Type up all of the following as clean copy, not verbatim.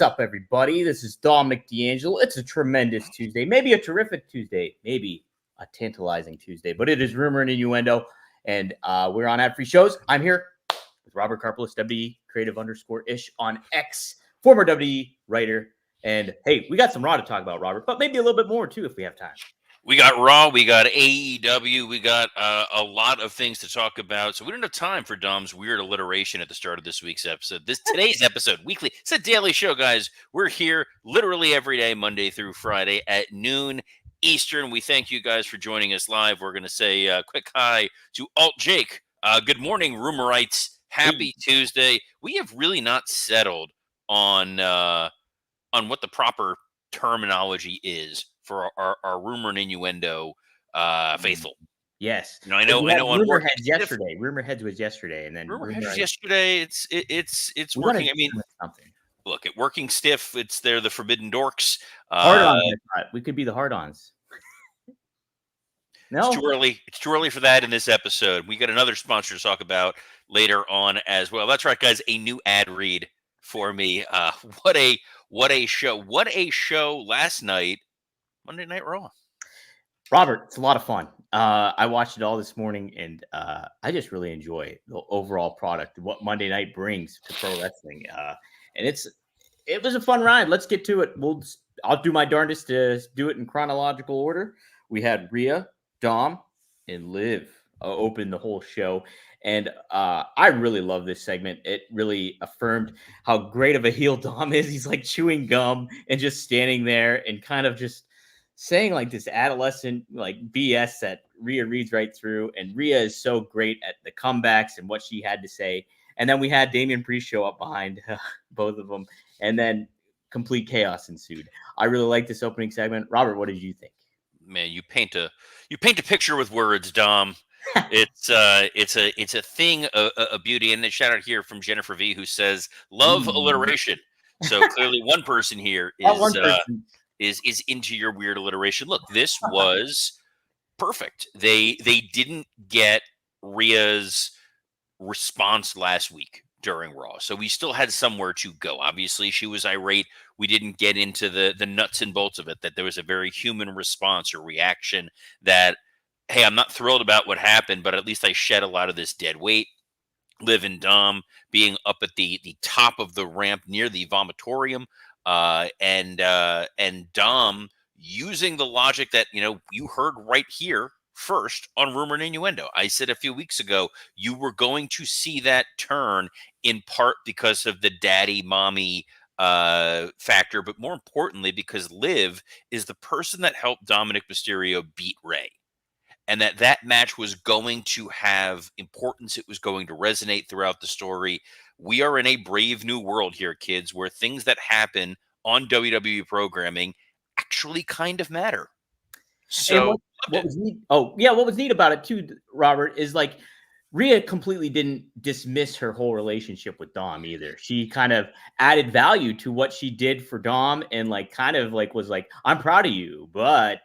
What's up, everybody? This is Dominic D'Angelo. It's a tremendous Tuesday, maybe a terrific Tuesday, maybe a tantalizing Tuesday, but it is Rumor and Innuendo, and we're on ad-free shows. I'm here with Robert Karpelis, WWE creative_ish on X, former WWE writer, and hey, we got some Raw to talk about, Robert, but maybe a little bit more too if we have time. We got Raw, we got AEW, we got a lot of things to talk about. So we don't have time for Dom's weird alliteration at the start of this week's episode. Today's episode, weekly, it's a daily show, guys. We're here literally every day, Monday through Friday at noon Eastern. We thank you guys for joining us live. We're going to say a quick hi to Alt Jake. Good morning, Rumorites. Happy Tuesday. We have really not settled on what the proper terminology is for our Rumor and Innuendo faithful. Yes. You know, I know Rumor Heads yesterday. Rumor Heads was yesterday, and then Rumor Heads yesterday. It's working. I mean, look, at working stiff. They're the forbidden dorks. Hard-ons. We could be the hard-ons. No, it's too early. It's too early for that in this episode. We got another sponsor to talk about later on as well. That's right, guys. A new ad read for me. What a show! What a show last night. Monday Night Raw. Robert, it's a lot of fun. I watched it all this morning, and I just really enjoy the overall product, what Monday Night brings to pro wrestling. And it was a fun ride. Let's get to it. I'll do my darndest to do it in chronological order. We had Rhea, Dom, and Liv open the whole show. And I really love this segment. It really affirmed how great of a heel Dom is. He's like chewing gum and just standing there and kind of just saying like this adolescent like BS that Rhea reads right through. And Rhea is so great at the comebacks and what she had to say. And then we had Damian Priest show up behind both of them. And then complete chaos ensued. I really like this opening segment. Robert, what did you think? Man, you paint a picture with words, Dom. It's a thing of beauty. And a shout out here from Jennifer V, who says love alliteration. So clearly one person here is into your weird alliteration. Look, this was perfect. They didn't get Rhea's response last week during Raw, so we still had somewhere to go. Obviously, she was irate. We didn't get into the nuts and bolts of it, that there was a very human response or reaction that, hey, I'm not thrilled about what happened, but at least I shed a lot of this dead weight. Liv and Dom being up at the top of the ramp near the vomitorium, and Dom using the logic that, you heard right here first on Rumor and Innuendo. I said a few weeks ago, you were going to see that turn in part because of the daddy mommy factor, but more importantly, because Liv is the person that helped Dominic Mysterio beat Rey. And that match was going to have importance. It was going to resonate throughout the story. We are in a brave new world here, kids, where things that happen on WWE programming actually kind of matter. So what was neat? Oh, yeah. What was neat about it too, Robert, is like Rhea completely didn't dismiss her whole relationship with Dom either. She kind of added value to what she did for Dom, and like kind of like was like, I'm proud of you, but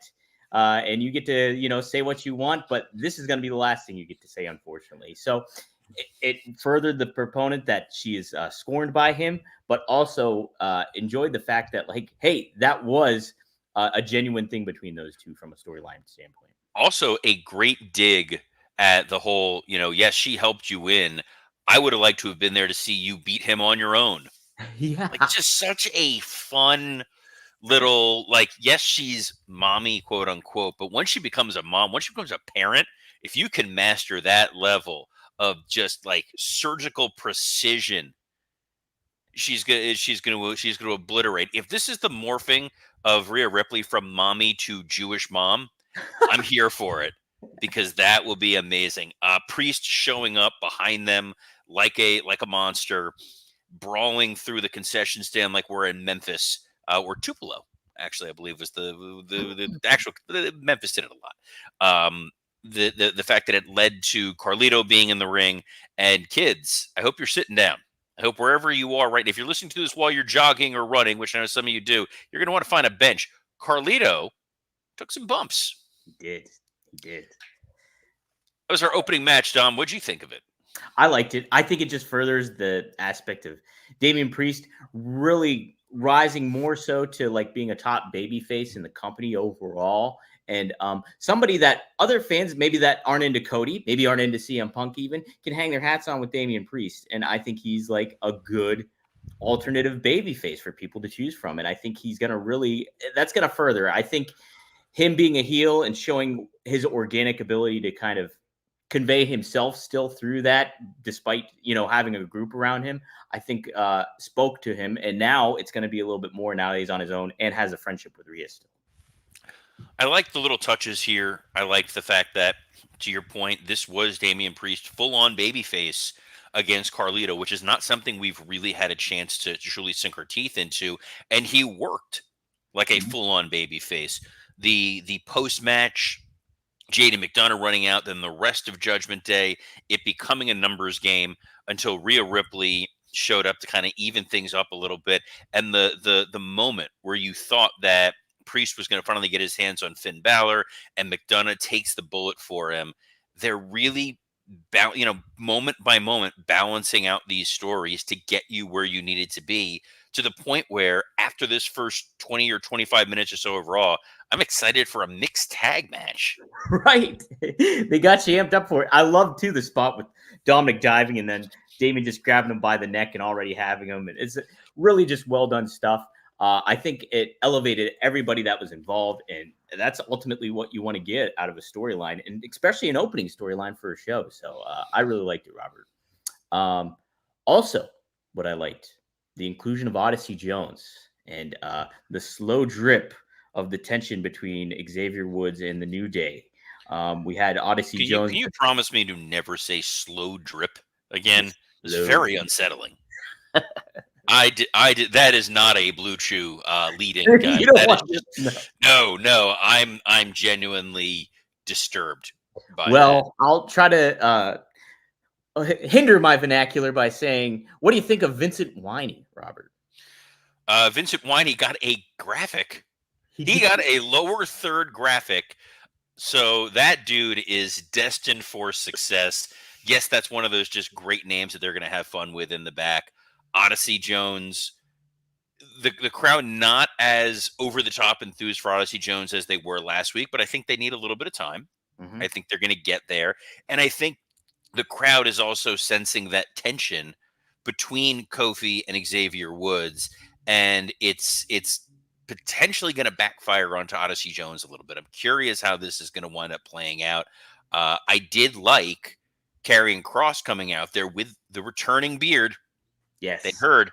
and you get to, say what you want, but this is going to be the last thing you get to say, unfortunately. So it furthered the proponent that she is scorned by him, but also enjoyed the fact that, like, hey, that was a genuine thing between those two from a storyline standpoint. Also, a great dig at the whole, yes, she helped you win. I would have liked to have been there to see you beat him on your own. Yeah. Like, just such a fun little, like, yes, she's mommy, quote unquote, but once she becomes a mom, once she becomes a parent, if you can master that level of just like surgical precision, she's gonna obliterate. If this is the morphing of Rhea Ripley from mommy to Jewish mom, I'm here for it, because that will be amazing. Priest showing up behind them like a monster, brawling through the concession stand like we're in Memphis. Or Tupelo, actually, I believe was the actual. Memphis did it a lot. The fact that it led to Carlito being in the ring. And kids, I hope you're sitting down. I hope wherever you are, right, if you're listening to this while you're jogging or running, which I know some of you do, you're going to want to find a bench. Carlito took some bumps. He did. That was our opening match, Dom. What'd you think of it? I liked it. I think it just furthers the aspect of Damian Priest really rising more so to like being a top baby face in the company overall. And somebody that other fans maybe that aren't into Cody, maybe aren't into CM Punk even, can hang their hats on with Damian Priest. And I think he's like a good alternative baby face for people to choose from. And I think he's going to really, that's going to further. I think him being a heel and showing his organic ability to kind of convey himself still through that, despite, having a group around him, I think spoke to him. And now it's going to be a little bit more now that he's on his own and has a friendship with Rhea still. I like the little touches here. I like the fact that, to your point, this was Damian Priest full-on babyface against Carlito, which is not something we've really had a chance to truly sink our teeth into. And he worked like a full-on babyface. The post-match, JD McDonough running out, then the rest of Judgment Day, it becoming a numbers game until Rhea Ripley showed up to kind of even things up a little bit. And the moment where you thought that Priest was going to finally get his hands on Finn Balor and McDonough takes the bullet for him, they're really, moment by moment, balancing out these stories to get you where you needed to be, to the point where after this first 20 or 25 minutes or so of Raw, I'm excited for a mixed tag match. Right. They got you amped up for it. I love, too, the spot with Dominic diving and then Damien just grabbing him by the neck and already having him. It's really just well done stuff. I think it elevated everybody that was involved, and that's ultimately what you want to get out of a storyline, and especially an opening storyline for a show. So I really liked it, Robert. Also, what I liked, the inclusion of Odyssey Jones and the slow drip of the tension between Xavier Woods and the New Day. We had Odyssey Jones. Can you promise me to never say slow drip again? It's very unsettling. I did. That is not a Blue Chew lead-in, guys. No. I'm genuinely disturbed by that. I'll try to hinder my vernacular by saying, what do you think of Vincent Winey, Robert? Vincent Winey got a graphic. He got a lower third graphic. So that dude is destined for success. Yes, that's one of those just great names that they're going to have fun with in the back. Odyssey Jones, the crowd not as over-the-top enthused for Odyssey Jones as they were last week, but I think they need a little bit of time. Mm-hmm. I think they're going to get there. And I think the crowd is also sensing that tension between Kofi and Xavier Woods, and it's potentially going to backfire onto Odyssey Jones a little bit. I'm curious how this is going to wind up playing out. I did like Karrion Kross coming out there with the returning beard. Yes. They heard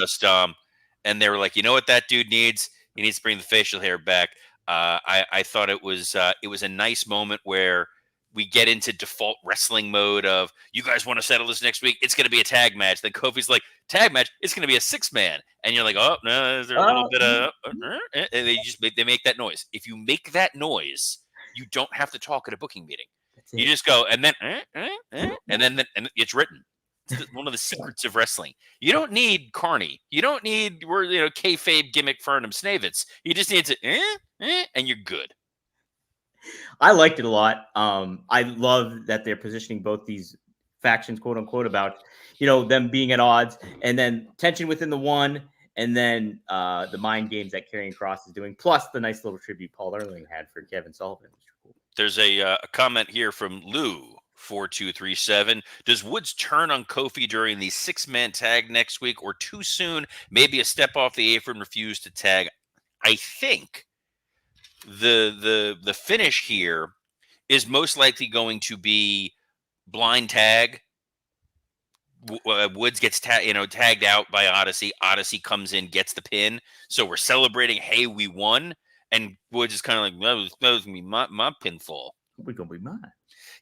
us, Dom, and they were like, you know what that dude needs? He needs to bring the facial hair back. I thought it was a nice moment where we get into default wrestling mode of, you guys want to settle this next week? It's going to be a tag match. Then Kofi's like, tag match? It's going to be a 6-man. And you're like, oh, no, is there a little bit of... And they make that noise. If you make that noise, you don't have to talk at a booking meeting. You just go, and then, and then it's written. It's one of the secrets of wrestling. You don't need Carney. You don't need kayfabe gimmick Fernum Snavitz. You just need to and you're good. I liked it a lot. I love that they're positioning both these factions, quote unquote, about them being at odds, and then tension within the one, and then the mind games that Karrion Kross is doing, plus the nice little tribute Paul Erling had for Kevin Sullivan. There's a comment here from Lou. 4237. Does Woods turn on Kofi during the 6-man tag next week, or too soon? Maybe a step off the apron, refuse to tag. I think the finish here is most likely going to be blind tag. Woods gets tagged out by Odyssey. Odyssey comes in, gets the pin. So we're celebrating, hey, we won. And Woods is kind of like, that was gonna be my pinfall. We're gonna be mine.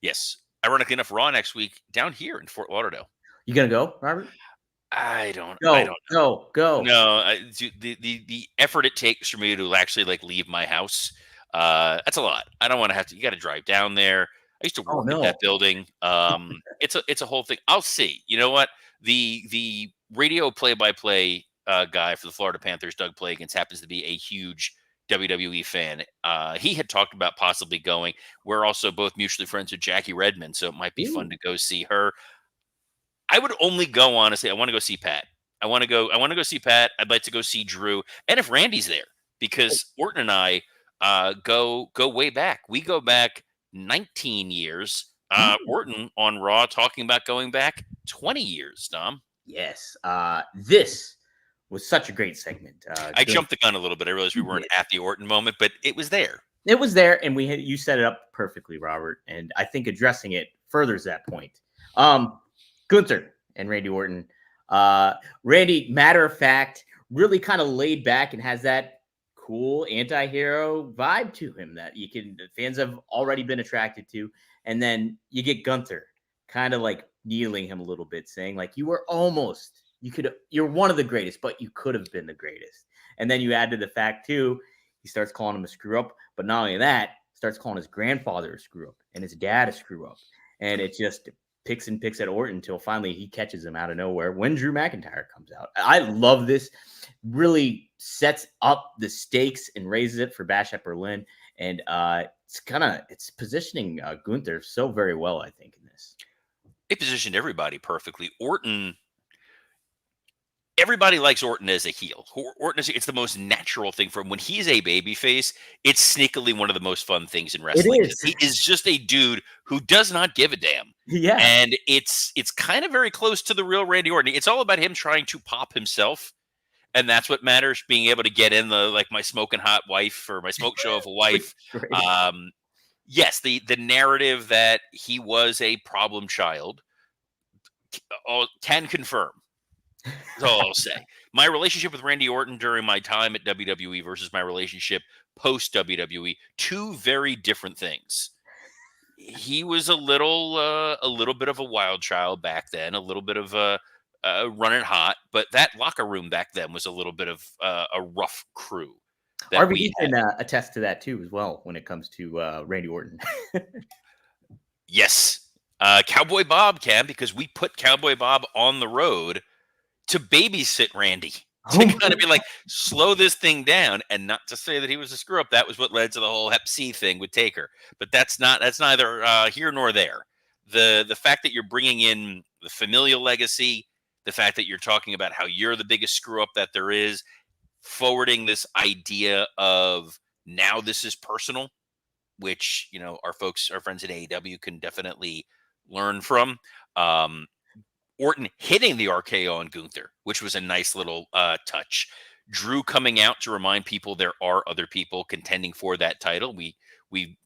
Yes. Ironically enough, Raw next week down here in Fort Lauderdale. You gonna go, Robert? I don't know. Go. No, the effort it takes for me to actually leave my house, that's a lot. I don't want to have to. You got to drive down there. I used to work at that building. It's a whole thing. I'll see. You know what? The radio play-by-play guy for the Florida Panthers, Doug Plagans, happens to be a huge WWE fan. He had talked about possibly going. We're also both mutually friends with Jackie Redmond, so it might be fun to go see her. I would only go, honestly, I want to go see Pat. I want to go. I want to go see Pat. I'd like to go see Drew, and if Randy's there, because Orton and I go way back. We go back 19 years. Orton on Raw talking about going back 20 years. Dom. Yes. This was such a great segment. I jumped the gun a little bit. I realized we weren't at the Orton moment, but it was there. It was there, and you set it up perfectly, Robert. And I think addressing it furthers that point. Gunther and Randy Orton. Randy, matter of fact, really kind of laid back and has that cool anti-hero vibe to him that fans have already been attracted to. And then you get Gunther kind of like needling him a little bit, saying like, you're one of the greatest, but you could have been the greatest. And then you add to the fact too, he starts calling him a screw up, but not only that, starts calling his grandfather a screw up and his dad a screw up. And it just picks at Orton until finally he catches him out of nowhere when Drew McIntyre comes out. I love this. Really sets up the stakes and raises it for Bash at Berlin. And it's positioning Gunther so very well, I think, in this. It positioned everybody perfectly. Orton, everybody likes Orton as a heel. Orton it's the most natural thing for him. When he's a babyface, it's sneakily one of the most fun things in wrestling. It is. He is just a dude who does not give a damn. Yeah. And it's kind of very close to the real Randy Orton. It's all about him trying to pop himself. And that's what matters, being able to get in my smoking hot wife or my smoke show of a wife. Yes, the narrative that he was a problem child can confirm. That's all I'll say. My relationship with Randy Orton during my time at WWE versus my relationship post WWE, two very different things. He was a little bit of a wild child back then, a little bit of a running hot, but that locker room back then was a little bit of a rough crew. RVD can attest to that too, as well, when it comes to Randy Orton. Yes, Cowboy Bob can, because we put Cowboy Bob on the road to babysit Randy, to kind of be like, slow this thing down, and not to say that he was a screw up. That was what led to the whole Hep C thing with Taker, but that's neither here nor there. The fact that you're bringing in the familial legacy, the fact that you're talking about how you're the biggest screw up that there is, forwarding this idea of now this is personal, which, our friends at AEW can definitely learn from. Orton hitting the RKO on Gunther, which was a nice little touch. Drew coming out to remind people there are other people contending for that title. We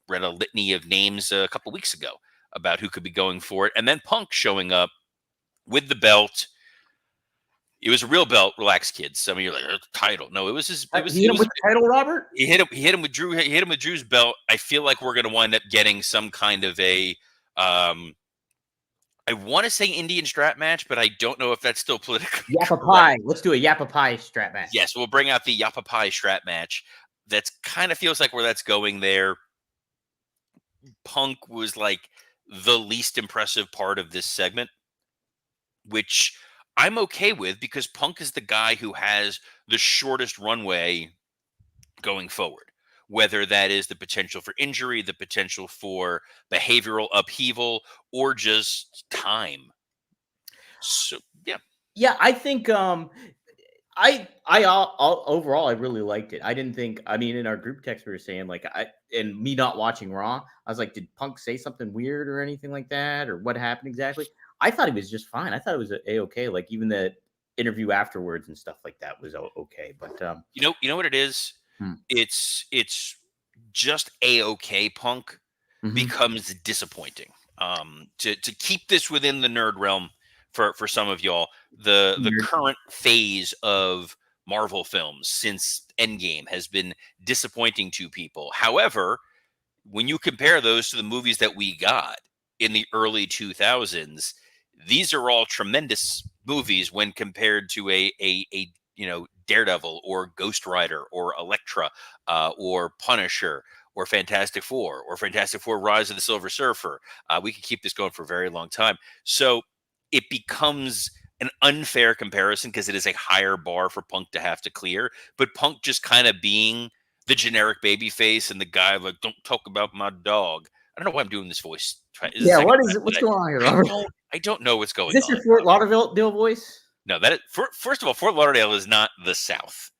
read a litany of names a couple weeks ago about who could be going for it. And then Punk showing up with the belt. It was a real belt. Relax, kids. Some of you are like, title. No, it was his. It was, he hit him with the title, Robert? He hit him with Drew. He hit him with Drew's belt. I feel like we're going to wind up getting some kind of a I want to say Indian strap match, but I don't know if that's still politically Yappa Pie. Let's do a Yappa Pie strap match. Yes, we'll bring out the Yappa Pie strap match. That's kind of feels like where that's going there. Punk was like the least impressive part of this segment, which I'm okay with, because Punk is the guy who has the shortest runway going forward. Whether that is the potential for injury, the potential for behavioral upheaval, or just time. So, yeah. Yeah, I think overall, I really liked it. I didn't think, in our group text, we were saying, and me not watching Raw, I was like, did Punk say something weird or anything like that? Or what happened exactly? I thought he was just fine. I thought it was A-okay. Like, even the interview afterwards and stuff like that was okay. But, you know what it is? It's just A-okay. Punk becomes disappointing. To keep this within the nerd realm for some of y'all, the current phase of Marvel films since Endgame has been disappointing to people. However, when you compare those to the movies that we got in the early 2000s, these are all tremendous movies when compared to a Daredevil or Ghost Rider or Elektra or Punisher or Fantastic Four Rise of the Silver Surfer. We could keep this going for a very long time. So it becomes an unfair comparison because it is a higher bar for Punk to have to clear. But Punk just kind of being the generic baby face and the guy like, don't talk about my dog. I don't know why I'm doing this voice. What's going on here, Robert? I don't know what's going on. Is this your Fort Lauderdale voice? No, first of all, Fort Lauderdale is not the South.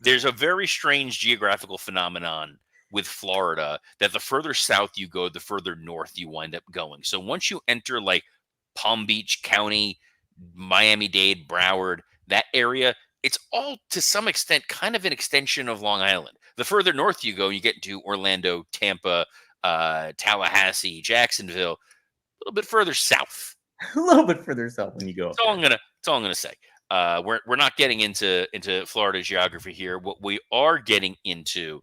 There's a very strange geographical phenomenon with Florida that the further south you go, the further north you wind up going. So once you enter like Palm Beach County, Miami-Dade, Broward, that area, it's all to some extent kind of an extension of Long Island. The further north you go, you get into Orlando, Tampa, Tallahassee, Jacksonville, a little bit further south. A little bit further south when you go. That's all I'm gonna say. We're not getting into Florida geography here. What we are getting into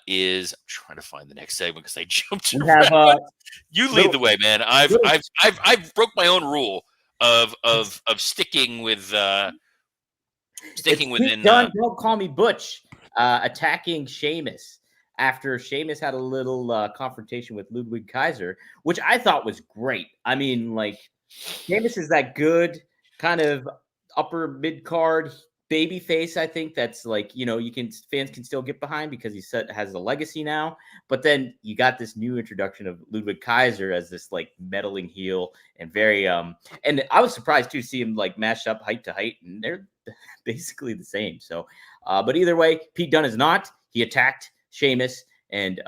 is, I'm trying to find the next segment because I jumped We around. have You lead the way, man. I've broke my own rule of sticking with within. Don't call me Butch. Attacking Sheamus after Sheamus had a little confrontation with Ludwig Kaiser, which I thought was great. I mean, like, Sheamus is that good kind of upper mid card baby face. I think that's like, fans can still get behind because he has a legacy now. But then you got this new introduction of Ludwig Kaiser as this like meddling heel and very and I was surprised to see him like mash up height to height, and they're basically the same. So but either way, Pete Dunne is not. He attacked Sheamus and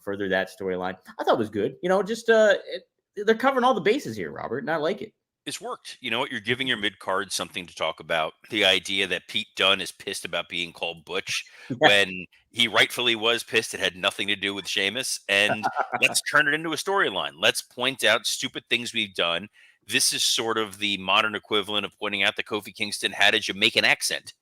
further that storyline. I thought was good. They're covering all the bases here, Robert, and I like it. It's worked. You know what? You're giving your mid card something to talk about. The idea that Pete Dunne is pissed about being called Butch when he rightfully was pissed. It had nothing to do with Sheamus. And let's turn it into a storyline. Let's point out stupid things we've done. This is sort of the modern equivalent of pointing out that Kofi Kingston had a Jamaican accent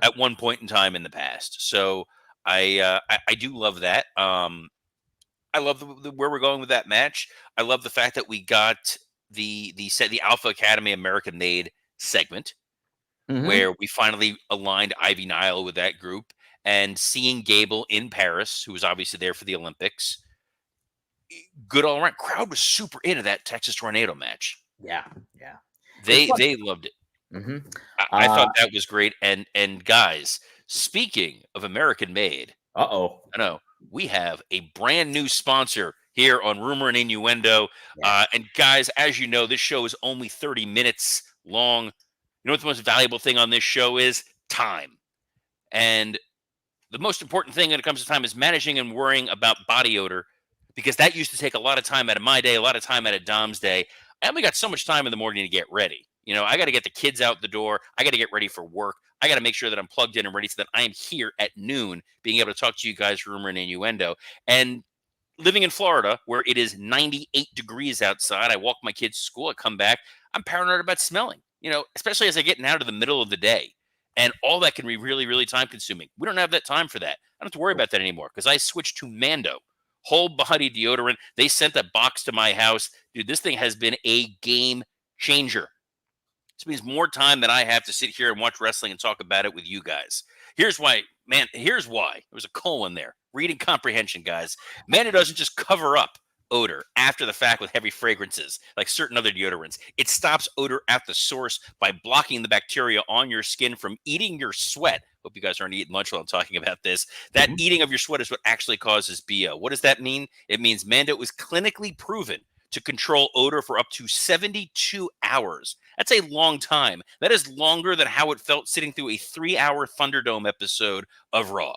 at one point in time in the past. So I do love that. I love where we're going with that match. I love the fact that we got the Alpha Academy American Made segment where we finally aligned Ivy Nile with that group, and seeing Gable in Paris, who was obviously there for the Olympics. Good all around. Crowd was super into that Texas Tornado match. Yeah. They loved it. I thought that was great. And guys, speaking of American Made, I know we have a brand new sponsor here on Rumor and Innuendo. And guys, as you know, this show is only 30 minutes long. You know what the most valuable thing on this show is? Time. And the most important thing when it comes to time is managing and worrying about body odor, because that used to take a lot of time out of my day, a lot of time out of Dom's day. I only got so much time in the morning to get ready. I got to get the kids out the door. I got to get ready for work. I got to make sure that I'm plugged in and ready so that I am here at noon being able to talk to you guys, Rumor and Innuendo. And living in Florida, where it is 98 degrees outside, I walk my kids to school, I come back, I'm paranoid about smelling, especially as I get out of the middle of the day. And all that can be really, really time consuming. We don't have that time for that. I don't have to worry about that anymore because I switched to Mando, whole body deodorant. They sent a box to my house. Dude, this thing has been a game changer. This means more time that I have to sit here and watch wrestling and talk about it with you guys. Here's why. There was a colon there. Reading comprehension, guys. Mando doesn't just cover up odor after the fact with heavy fragrances like certain other deodorants. It stops odor at the source by blocking the bacteria on your skin from eating your sweat. Hope you guys aren't eating lunch while I'm talking about this. That eating of your sweat is what actually causes BO. What does that mean? It means Mando is clinically proven to control odor for up to 72 hours. That's a long time. That is longer than how it felt sitting through a 3-hour Thunderdome episode of Raw.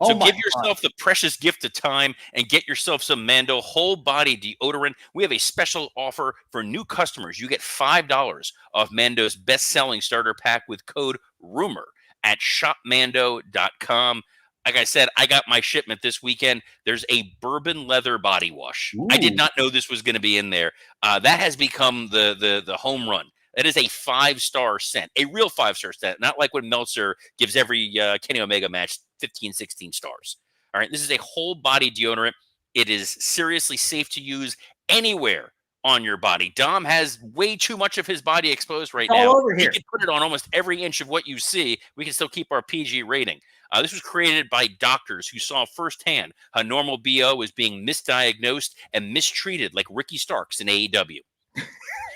So give yourself the precious gift of time and get yourself some Mando whole body deodorant. We have a special offer for new customers. You get $5 off Mando's best-selling starter pack with code RUMOR at shopmando.com. Like I said, I got my shipment this weekend. There's a bourbon leather body wash. Ooh. I did not know this was going to be in there. That has become the home run. That is a 5-star scent, a real 5-star scent, not like when Meltzer gives every Kenny Omega match 15, 16 stars. All right, this is a whole body deodorant. It is seriously safe to use anywhere on your body. Dom has way too much of his body exposed right now. All over here. He can put it on almost every inch of what you see. We can still keep our PG rating. This was created by doctors who saw firsthand how normal BO is being misdiagnosed and mistreated like Ricky Starks in AEW.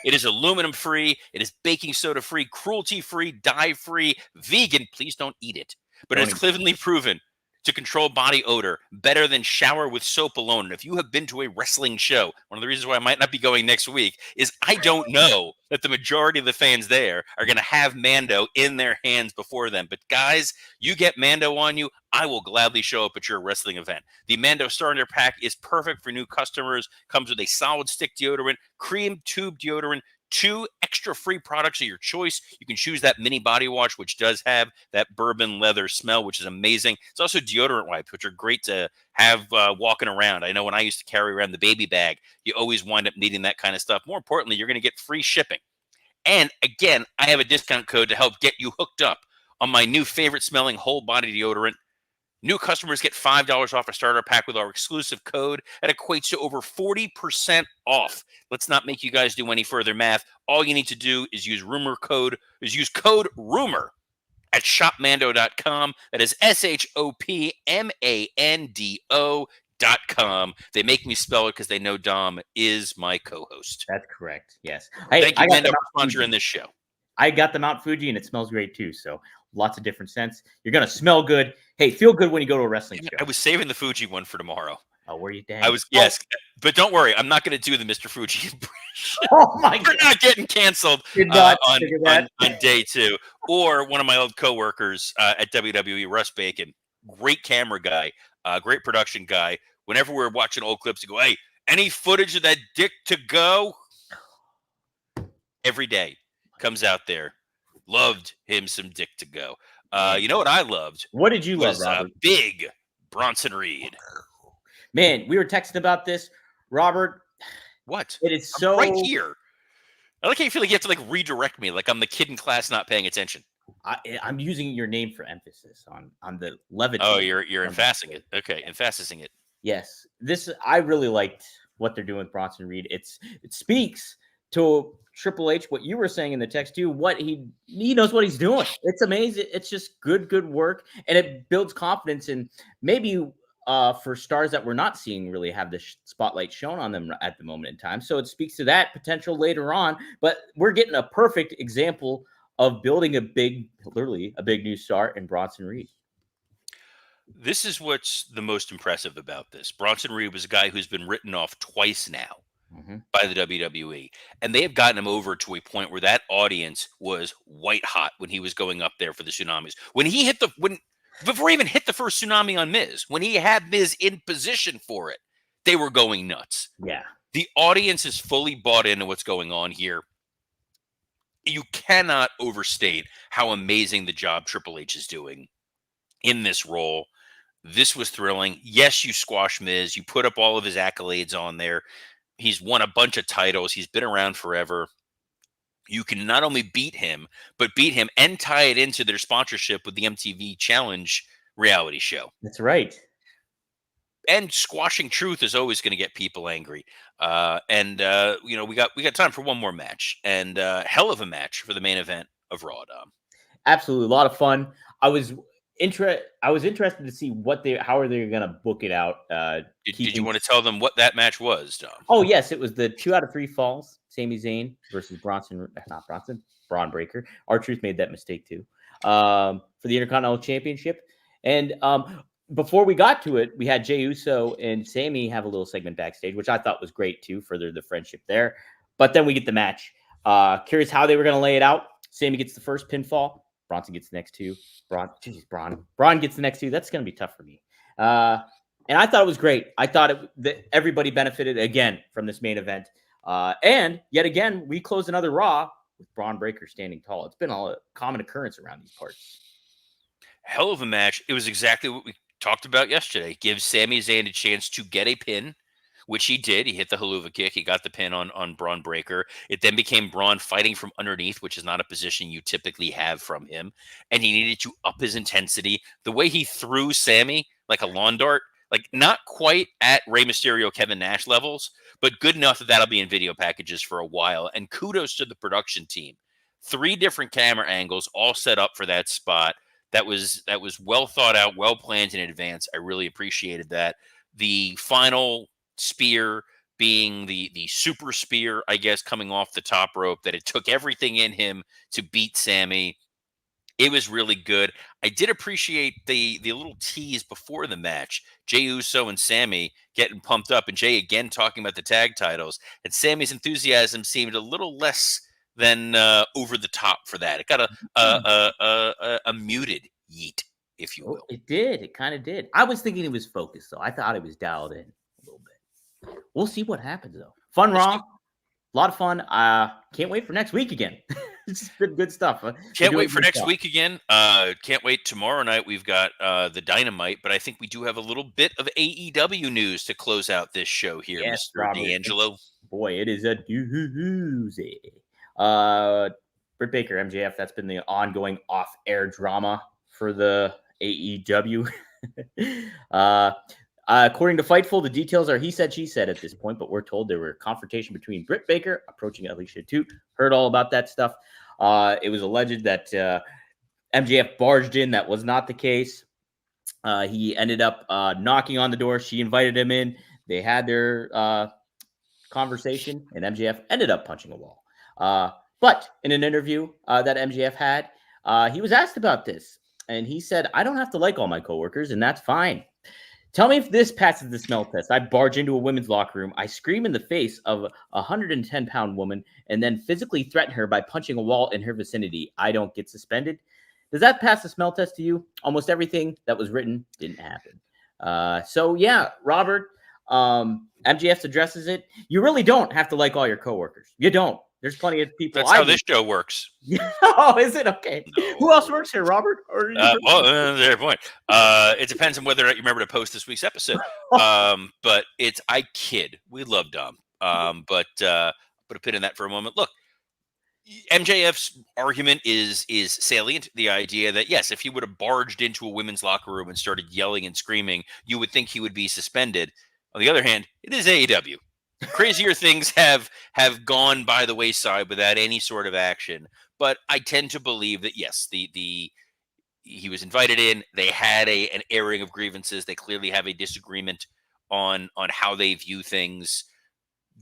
It is aluminum-free. It is baking soda-free, cruelty-free, dye-free, vegan. Please don't eat it. But it's clinically proven to control body odor better than shower with soap alone. And if you have been to a wrestling show, one of the reasons why I might not be going next week is I don't know that the majority of the fans there are going to have Mando in their hands before them. But guys, you get Mando on you, I will gladly show up at your wrestling event. The Mando Starter Pack is perfect for new customers, comes with a solid stick deodorant, cream tube deodorant, 2 extra free products of your choice. You can choose that mini body wash, which does have that bourbon leather smell, which is amazing. It's also deodorant wipes, which are great to have walking around. I know when I used to carry around the baby bag, you always wind up needing that kind of stuff. More importantly, you're going to get free shipping. And again, I have a discount code to help get you hooked up on my new favorite smelling whole body deodorant. New customers get $5 off a starter pack with our exclusive code. That equates to over 40% off. Let's not make you guys do any further math. All you need to do is use use code RUMOR at shopmando.com. That is shopmando.com. They make me spell it because they know Dom is my co-host. That's correct. Yes. Thank you, Mando, for sponsoring this show. I got the Mount Fuji, and it smells great too. So lots of different scents. You're gonna smell good. Hey, feel good when you go to a wrestling show. I was saving the Fuji one for tomorrow. Oh, were you? Dang. I was, yes, but don't worry, I'm not going to do the Mr. Fuji impression. Oh my God, you're not getting canceled on day 2. Or one of my old coworkers at WWE, Russ Bacon, great camera guy, great production guy. Whenever we're watching old clips, he go, "Hey, any footage of that dick to go?" Every day comes out there. Loved him some dick to go. You know what I loved? What did you love, Robert? Big Bronson Reed. Man, we were texting about this, Robert. What? It is so right here. I like how you feel like you have to like redirect me, like I'm the kid in class not paying attention. I'm using your name for emphasis on the levity. Oh, you're emphasizing it. Okay, emphasizing it. Yes, I really liked what they're doing with Bronson Reed. It speaks to Triple H, what you were saying in the text too. What he knows what he's doing. It's amazing. It's just good work, and it builds confidence. And maybe for stars that we're not seeing really have the spotlight shown on them at the moment in time. So it speaks to that potential later on. But we're getting a perfect example of building literally a big new star in Bronson Reed. This is what's the most impressive about this. Bronson Reed was a guy who's been written off twice now by the WWE. And they have gotten him over to a point where that audience was white hot when he was going up there for the tsunamis. Before he even hit the first tsunami on Miz, when he had Miz in position for it, they were going nuts. Yeah. The audience is fully bought into what's going on here. You cannot overstate how amazing the job Triple H is doing in this role. This was thrilling. Yes, you squash Miz. You put up all of his accolades on there. He's won a bunch of titles. He's been around forever. You can not only beat him, but beat him and tie it into their sponsorship with the MTV Challenge reality show. That's right. And squashing Truth is always going to get people angry. We got time for one more match, and hell of a match for the main event of Raw. Dom. Absolutely, a lot of fun. I was interested to see how are they going to book it out. Did you want to tell them what that match was, Dom? Oh yes, it was the 2 out of 3 falls. Sami Zayn versus Braun Breaker. R-Truth made that mistake too for the Intercontinental Championship. And before we got to it, we had Jey Uso and Sami have a little segment backstage, which I thought was great too, further the friendship there. But then we get the match. Curious how they were going to lay it out. Sami gets the first pinfall. Bronson gets the next 2. Braun gets the next 2. That's going to be tough for me. And I thought it was great. I thought that everybody benefited again from this main event. And yet again, we close another Raw with Braun Breaker standing tall. It's been a common occurrence around these parts. Hell of a match. It was exactly what we talked about yesterday. Gives Sami Zayn a chance to get a pin, which he did. He hit the haluva kick. He got the pin on Braun Breaker. It then became Braun fighting from underneath, which is not a position you typically have from him. And he needed to up his intensity. The way he threw Sami like a lawn dart, like not quite at Rey Mysterio, Kevin Nash levels, but good enough that that'll be in video packages for a while. And kudos to the production team. 3 different camera angles all set up for that spot. That was well thought out, well planned in advance. I really appreciated that. The final spear being the super spear, I guess, coming off the top rope, that it took everything in him to beat Sami. It was really good. I did appreciate the little tease before the match. Jey Uso and Sammy getting pumped up, and Jey again talking about the tag titles. And Sammy's enthusiasm seemed a little less than over the top for that. It got a muted yeet, if you will. It did. It kind of did. I was thinking it was focused, though. I thought it was dialed in a little bit. We'll see what happens, though. Fun Raw. A lot of fun. Can't wait for next week again. It's been good stuff. Can't wait for next week again. Can't wait tomorrow night. We've got the Dynamite, but I think we do have a little bit of AEW news to close out this show here, yes, Mr. D'Angelo. Boy, it is a doozy. Britt Baker, MJF, that's been the ongoing off-air drama for the AEW. According to Fightful, the details are he said, she said at this point, but we're told there were a confrontation between Britt Baker approaching Alicia Toot. Heard all about that stuff. It was alleged that MJF barged in. That was not the case. He ended up knocking on the door. She invited him in. They had their conversation, and MJF ended up punching a wall. But in an interview that MJF had, he was asked about this, and he said, I don't have to like all my coworkers, and that's fine. Tell me if this passes the smell test. I barge into a women's locker room. I scream in the face of a 110-pound woman and then physically threaten her by punching a wall in her vicinity. I don't get suspended. Does that pass the smell test to you? Almost everything that was written didn't happen. So, yeah, Robert, MJF addresses it. You really don't have to like all your coworkers. You don't. There's plenty of people. That's how this show works. Oh, is it? Okay. No. Who else works here, Robert? Or there's a point. It depends on whether or not you remember to post this week's episode. But I kid. We love Dom. But put a pin in that for a moment. Look, MJF's argument is salient. The idea that, yes, if he would have barged into a women's locker room and started yelling and screaming, you would think he would be suspended. On the other hand, it is AEW. Crazier things have gone by the wayside without any sort of action. But I tend to believe that, yes, he was invited in. They had an airing of grievances. They clearly have a disagreement on how they view things.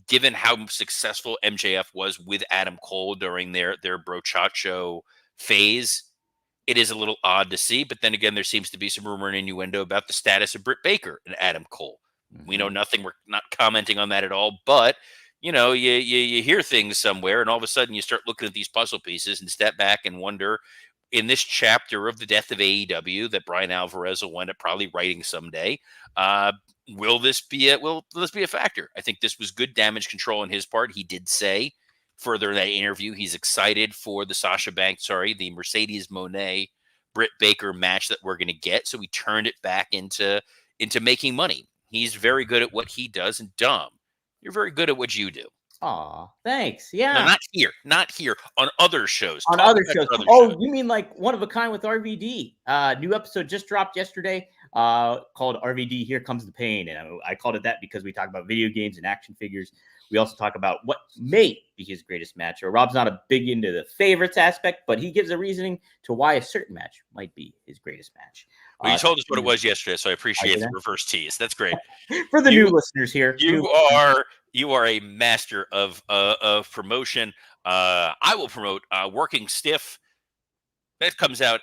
Given how successful MJF was with Adam Cole during their brochacho phase, it is a little odd to see. But then again, there seems to be some rumor and innuendo about the status of Britt Baker and Adam Cole. Mm-hmm. We know nothing. We're not commenting on that at all. But, you hear things somewhere, and all of a sudden you start looking at these puzzle pieces and step back and wonder, in this chapter of the death of AEW that Brian Alvarez will wind up probably writing someday, will this be a factor? I think this was good damage control on his part. He did say further in that interview he's excited for the Mercedes Moné Britt Baker match that we're going to get. So he turned it back into making money. He's very good at what he does, and Dom, you're very good at what you do. Aw, thanks. Yeah. No, not here. On other shows. On other shows. Shows. You mean like One of a Kind with RVD? New episode just dropped yesterday called RVD Here Comes the Pain. And I called it that because we talk about video games and action figures. We also talk about what may be his greatest match. Or Rob's not a big into the favorites aspect, but he gives a reasoning to why a certain match might be his greatest match. Well, you told us what it was yesterday, so I appreciate the reverse tease. That's great. For the new listeners here. You are a master of promotion. I will promote Working Stiff. That comes out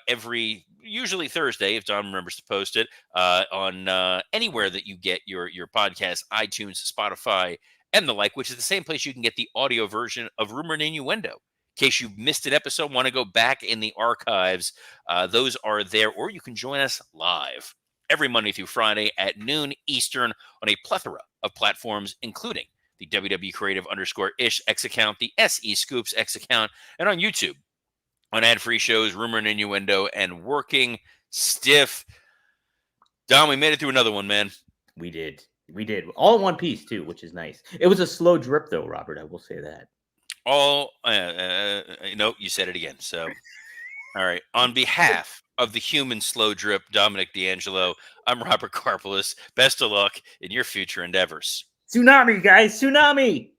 usually Thursday, if Don remembers to post it, on anywhere that you get your podcast, iTunes, Spotify, and the like, which is the same place you can get the audio version of Rumor and Innuendo. In case you've missed an episode, want to go back in the archives, those are there, or you can join us live every Monday through Friday at noon Eastern on a plethora of platforms, including the WW Creative _ish X account, the SE Scoops X account, and on YouTube on ad-free shows, Rumor and Innuendo, and Working Stiff. Don, we made it through another one, man. We did. All in one piece, too, which is nice. It was a slow drip, though, Robert. I will say that. You said it again. So, all right. On behalf of the human slow drip, Dominic D'Angelo, I'm Robert Karpelis. Best of luck in your future endeavors. Tsunami, guys. Tsunami.